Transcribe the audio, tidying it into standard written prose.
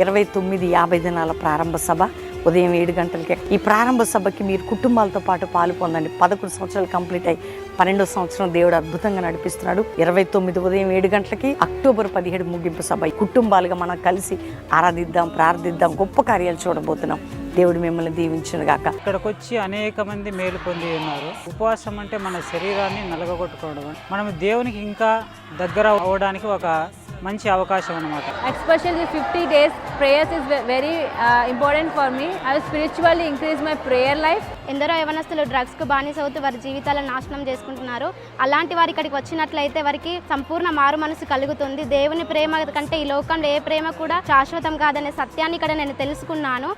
29 దినాల ప్రారంభ సభ ఉదయం 7 గంటలకి. ఈ ప్రారంభ సభకి మీరు కుటుంబాలతో పాటు పాలు పొందండి. 11 సంవత్సరాలు కంప్లీట్ అయ్యి 12వ సంవత్సరం దేవుడు అద్భుతంగా నడిపిస్తున్నాడు. 29 ఉదయం 7 గంటలకి, అక్టోబర్ 17 ముగింపు సభ. కుటుంబాలుగా మనం కలిసి ఆరాధిద్దాం, ప్రార్థిద్దాం, గొప్ప కార్యాలు చూడబోతున్నాం. దేవుడు మిమ్మల్ని దీవించును గాక. ఇక్కడికి వచ్చి అనేక మంది మేలు పొంది ఉన్నారు. ఉపవాసం అంటే మన శరీరాన్ని నలగగొట్టుకోవడం, మనం దేవునికి ఇంకా దగ్గర అవ్వడానికి ఒక మంచి అవకాశం అన్నమాట. Especially 50 days prayers is very important for me. I have spiritually increased my prayer life. ఎందరో యవనస్తులు డ్రగ్స్కు బానిస అవుతూ వారి జీవితాలను నాశనం చేసుకుంటున్నారు. అలాంటి వారి ఇక్కడికి వచ్చినట్లయితే వారికి సంపూర్ణ మారు మనసు కలుగుతుంది. దేవుని ప్రేమ కంటే ఈ లోకంలో ఏ ప్రేమ కూడా శాశ్వతం కాదనే సత్యాన్ని ఇక్కడ నేను తెలుసుకున్నాను.